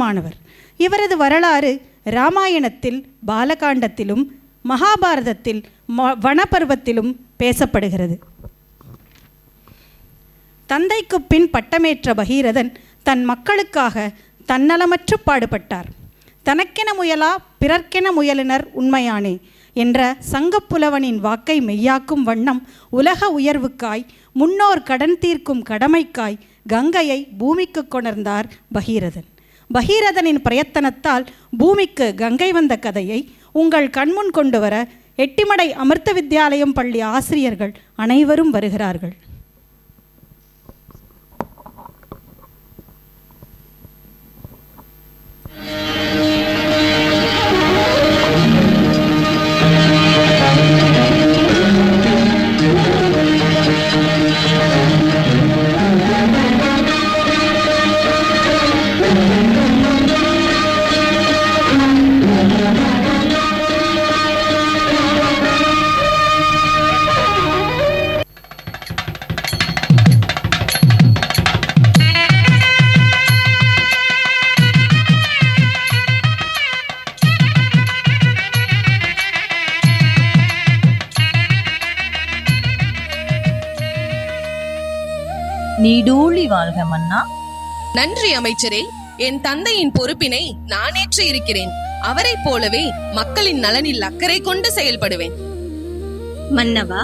பிரபலமானவர். இவரது வரலாறு இராமாயணத்தில், பாலகாண்டத்திலும், மகாபாரதத்தில், வனபர்வத்திலும் பேசப்படுகிறது. தந்தைக்கு பின் பட்டமேற்ற பகீரதன் தன் மக்களுக்காக தன்னலமற்று பாடுபட்டார். தனக்கென முயலா பிறர்க்கென முயலினர் உண்மையானே என்ற சங்கப்புலவனின் வாக்கை மெய்யாக்கும் வண்ணம் உலக உயர்வுக்காய், முன்னோர் கடன் தீர்க்கும் கடமைக்காய் கங்கையை பூமிக்கு கொணர்ந்தார் பகீரதன். பகீரதனின் பிரயத்தனத்தால் பூமிக்கு கங்கை வந்த கதையை உங்கள் கண்முன் கொண்டு வர எட்டிமடை அமிர்த வித்யாலயம் பள்ளி ஆசிரியர்கள் அனைவரும் வருகிறார்கள். நீடூழி வாழ்க மன்னா. நன்றி அமைச்சரே. என் தந்தையின் பொறுப்பினை நான் ஏற்று இருக்கிறேன். அவரை போலவே மக்களின் நலனில் அக்கறை கொண்டு செயல்படுவேன். மன்னவா,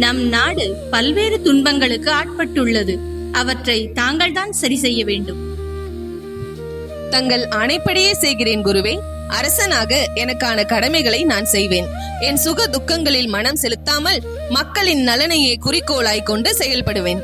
நம் நாடு பல்வேறு துன்பங்களுக்கு ஆட்பட்டுள்ளது. அவற்றை தாங்கள் தான் சரி செய்ய வேண்டும். தங்கள் ஆணைப்படியே செய்கிறேன் குருவே. அரசனாக எனக்கான கடமைகளை நான் செய்வேன். என் சுக துக்கங்களில் மனம் செலுத்தாமல் மக்களின் நலனையே குறிக்கோளாய் கொண்டு செயல்படுவேன்.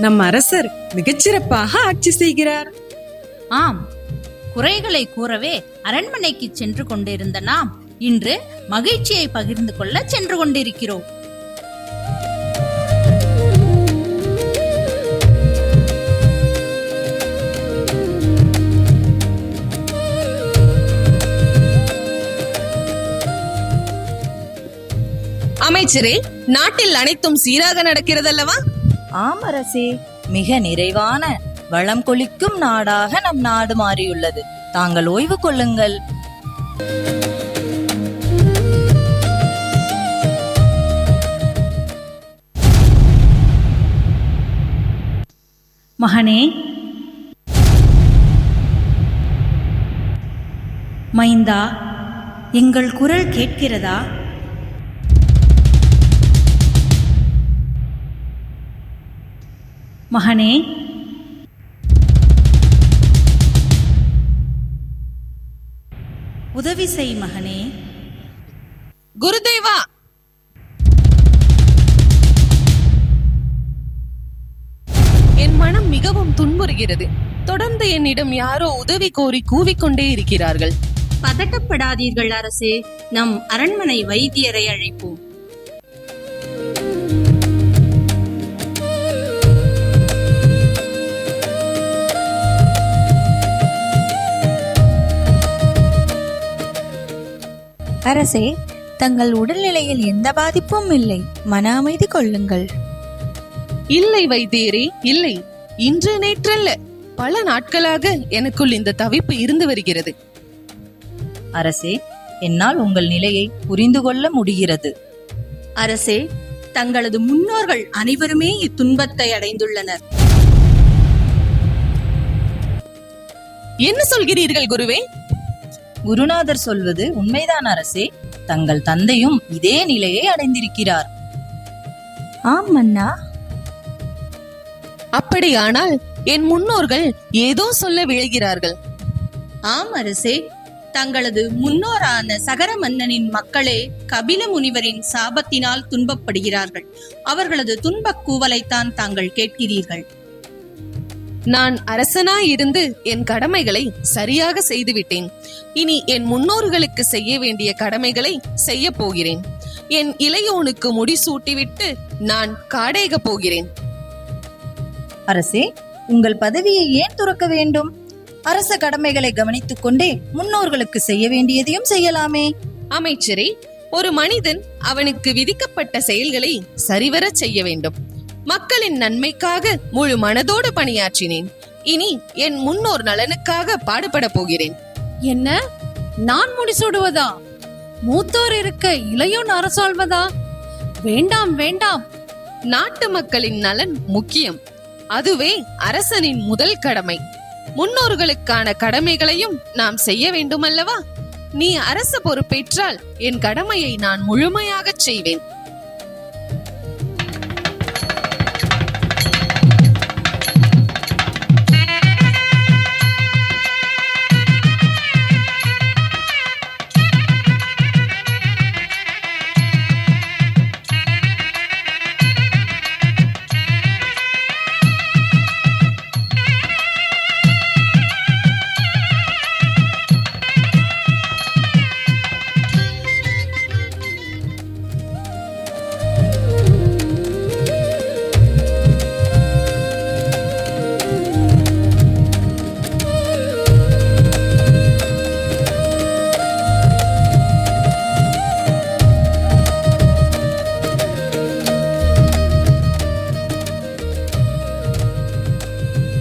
நம் அரசர் மிகச்சிறப்பாக ஆட்சி செய்கிறார். ஆம், குறைகளை கூறவே அரண்மனைக்கு சென்று கொண்டிருந்த நாம் இன்று மகிழ்ச்சியை பகிர்ந்து கொள்ள சென்று கொண்டிருக்கிறோம். அமைச்சரே, நாட்டில் அனைத்தும் சீராக நடக்கிறதல்லவா? ஆம் அரசே, மிக நிறைவான வளம் கொளிக்கும் நாடாக நம் நாடு மாறியுள்ளது. தாங்கள் ஓய்வு கொள்ளுங்கள். மகனே, மைந்தா, எங்கள் குரல் கேட்கிறதா? மகனே, உதவி செய் மகனே. குருதேவா, என் மனம் மிகவும் துன்புறுகிறது. தொடர்ந்து என்னிடம் யாரோ உதவி கோரி கூவிக்கொண்டே இருக்கிறார்கள். பதட்டப்படாதீர்கள் அரசே, நம் அரண்மனை வைத்தியரை அழைப்போம். அரசே, தங்கள் உடல்நிலையில் எந்த பாதிப்பும் இல்லை. மன அமைதி கொள்ளுங்கள். இல்லை வைத்தியரே, இல்லை. இன்று நேற்றல்ல, பல நாட்களாக எனக்குள் இந்த தவிப்பு இருந்து வருகிறது. அரசே, என்னால் உங்கள் நிலையை புரிந்து கொள்ள முடிகிறது. அரசே, தங்களது முன்னோர்கள் அனைவருமே இத்துன்பத்தை அடைந்துள்ளனர். என்ன சொல்கிறீர்கள் குருவே? குருநாதர் சொல்வது உண்மைதான் அரசே. தங்கள் தந்தையும் இதே நிலையை அடைந்திருக்கிறார். ஆம் மன்னா. அப்படியானால் என் முன்னோர்கள் ஏதோ சொல்ல விழைகிறார்கள். ஆம் அரசே, தங்களது முன்னோரான சகர மன்னனின் மக்களே கபில முனிவரின் சாபத்தினால் துன்பப்படுகிறார்கள். அவர்களது துன்பக் கூவலைத்தான் தாங்கள் கேட்கிறீர்கள். நான் அரசனாய் இருந்து என் கடமைகளை சரியாக செய்துவிட்டேன். இனி என் முன்னோர்களுக்கு செய்ய வேண்டிய கடமைகளை செய்ய போகிறேன். என் இளையோனுக்கு முடிசூட்டிவிட்டு நான் காடேக போகிறேன். அரசே, உங்கள் பதவியை ஏன் துறக்க வேண்டும்? அரச கடமைகளை கவனித்துக் கொண்டே முன்னோர்களுக்கு செய்ய வேண்டியதையும் செய்யலாமே. அமைச்சரே, ஒரு மனிதன் அவனுக்கு விதிக்கப்பட்ட செயல்களை சரிவர செய்ய வேண்டும். மக்களின் நன்மைக்காக முழு மனதோடு பணியாற்றினேன். இனி என் முன்னோர் நலனுக்காக பாடுபட போகிறேன். என்ன, நான் முடிசூடுவதா? மூத்தோர் இருக்க இளையோன் அரசாள்வதா? வேண்டாம் வேண்டாம். நாட்டு மக்களின் நலன் முக்கியம். அதுவே அரசனின் முதல் கடமை. முன்னோர்களுக்கான கடமைகளையும் நாம் செய்ய வேண்டும் அல்லவா? நீ அரச பொறுப்பேற்றால் என் கடமையை நான் முழுமையாக செய்வேன்.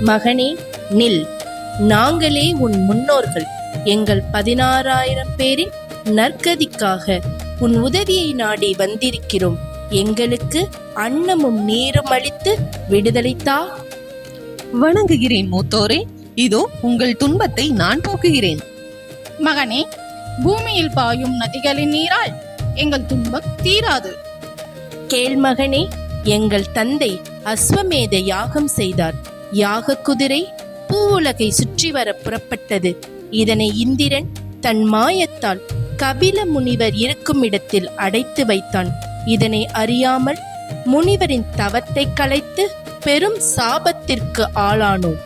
மகனே, நில். நாங்களே உன் முன்னோர்கள். எங்கள் 16,000 பேரின் நற்கதிக்காக உன் உதவியை நாடி வந்திருக்கிறோம். எங்களுக்கு அன்னமும் நீரும் அளித்து விடுதலை தா. வணங்குகிறேன் மூத்தோரே. இதோ உங்கள் துன்பத்தை நான் போக்குகிறேன். மகனே, பூமியில் பாயும் நதிகளின் நீரால் எங்கள் துன்பம் தீராது. கேள் மகனே, எங்கள் தந்தை அஸ்வமேத யாகம் செய்தார். யாக குதிரை பூவுலகை சுற்றி வர புறப்பட்டது. இதனை இந்திரன் தன் மாயத்தால் கபில முனிவர் இருக்கும் இடத்தில் அடைத்து வைத்தான். இதனை அறியாமல் முனிவரின் தவத்தை கலைத்து பெரும் சாபத்திற்கு ஆளானோம்.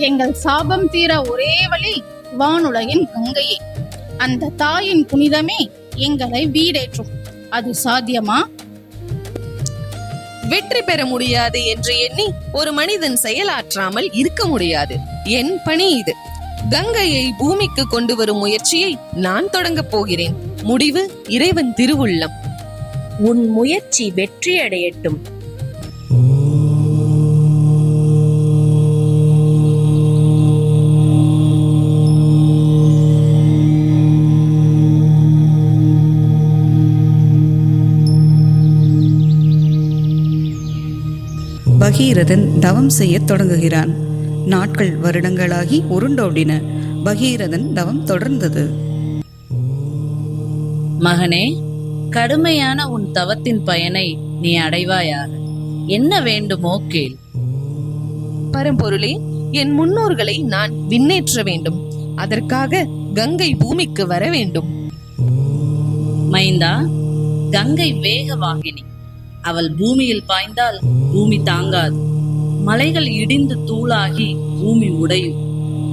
எங்கள் சாபம் தீர ஒரே வழி வானுலகின் கங்கையே. அந்த தாயின் புனிதமே எங்களை வீடேற்றும். அது சாத்தியமா? வெற்றி பெற முடியாது என்று எண்ணி ஒரு மனிதன் செயலாற்றாமல் இருக்க முடியாது. என் பணி இது. கங்கையை பூமிக்கு கொண்டு வரும் முயற்சியை நான் தொடங்க போகிறேன். முடிவு இறைவன் திருவுள்ளம். உன் முயற்சி வெற்றியடையட்டும். பகீரதன் தவம் செய்ய தொடங்குகிறான். நாட்கள் வருடங்களாகி உருண்டோடின. பகீரதன் தவம் தொடர்ந்தது. மகனே, கடுமையான உன் தவத்தின் பயனை நீ அடைவாயாக. என்ன வேண்டுமோ கேள். பரம்பொருளே, என் முன்னோர்களை நான் விண்ணேற்ற வேண்டும். அதற்காக கங்கை பூமிக்கு வர வேண்டும். மைந்தா, கங்கை வேகவாகினி. அவள் பூமியில் பாய்ந்தால் பூமி தாங்காது. மலைகள் இடிந்து தூளாகி பூமி உடையும்.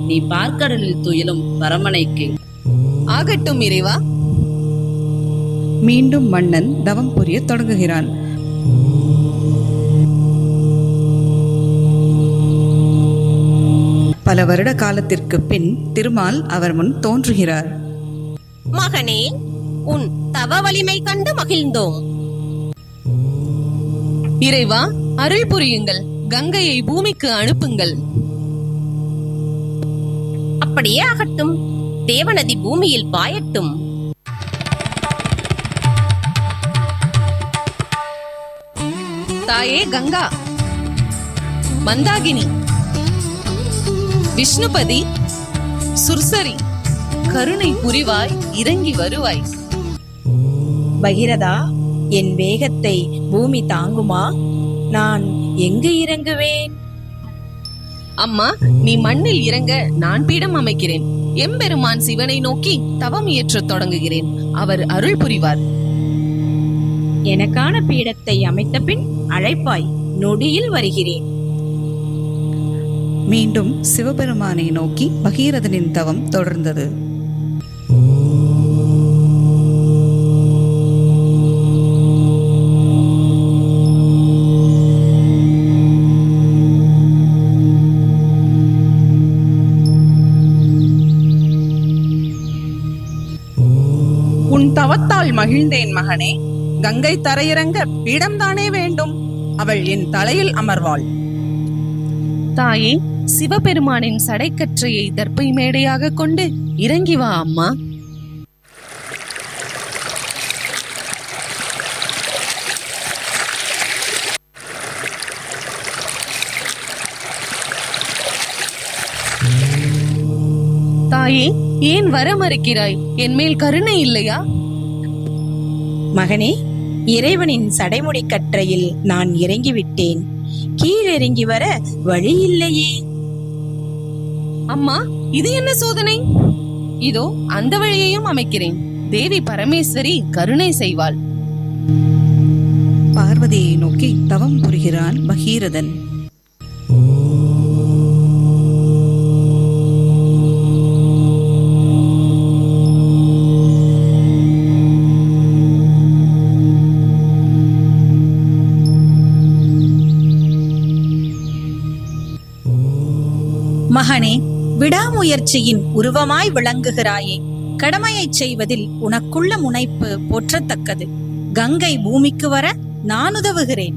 நீ பார்க்கடலில் துயிலும் பரமனை கேள். ஆகட்டும் இறைவா. மீண்டும் மன்னன் தவம் புரிய தொடங்குகிறான். பல வருட காலத்திற்கு பின் திருமால் அவர் முன் தோன்றுகிறார். மகனே, உன் தவ வலிமை கண்டு மகிழ்ந்தோம். இறைவா, அருள் புரியுங்கள். கங்கையை பூமிக்கு அனுப்புங்கள். அப்படியே ஆகட்டும். தேவநதி பூமியில் பாயட்டும். தாயே கங்கா, மந்தாகினி, விஷ்ணுபதி, சுர்சரி, கருணை புரிவாய், இறங்கி வருவாய். பகிரதா, என் வேகத்தை பூமி தாங்குமா? நான் எங்கு இறங்குவேன்? அம்மா, நீ மண்ணில் இறங்க நான் பீடம் அமைக்கிறேன். எம்பெருமான் சிவனை நோக்கி தவம் இயற்றத் தொடங்குகிறேன். அவர் அருள் புரிவார். எனக்கான பீடத்தை அமைத்த பின் அழைப்பாய். நொடியில் வருகிறேன். மீண்டும் சிவபெருமானை நோக்கி பகீரதனின் தவம் தொடர்ந்தது. மகிழ்ந்தேன் மகனே. கங்கை தரையிறங்க பீடம்தானே வேண்டும். அவள் என் தலையில் அமர்வாள். தாயே, சிவபெருமானின் சடைக்கற்றையை தர்ப்பை மேடையாக கொண்டு இறங்கி வா அம்மா. தாயே, ஏன் வர மறுக்கிறாய்? என் மேல் கருணை இல்லையா? மகனே, இறைவனின் சடைமுடி கற்றையில் நான் இறங்கிவிட்டேன். கீழிறங்கி வர வழி இல்லையே. அம்மா, இது என்ன சோதனை? இதோ அந்த வழியையும் அமைக்கிறேன். தேவி பரமேஸ்வரி கருணை செய்வாள். பார்வதியை நோக்கி தவம் புரிகிறான் பகீரதன். மகனே, விடாமுயற்சியின் உருவமாய் விளங்குகிறாயே. கடமையைச் செய்வதில் உனக்குள்ள முனைப்பு போற்றத்தக்கது. கங்கை பூமிக்கு வர நான் உதவுகிறேன்.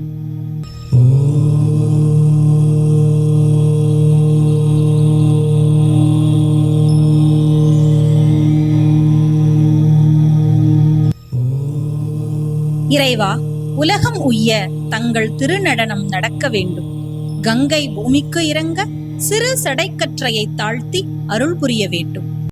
இறைவா, உலகம் உய்ய தங்கள் திருநடனம் நடக்க வேண்டும். கங்கை பூமிக்கு இறங்க சிறு சடைக்கற்றையை தாழ்த்தி அருள் புரிய வேண்டும்.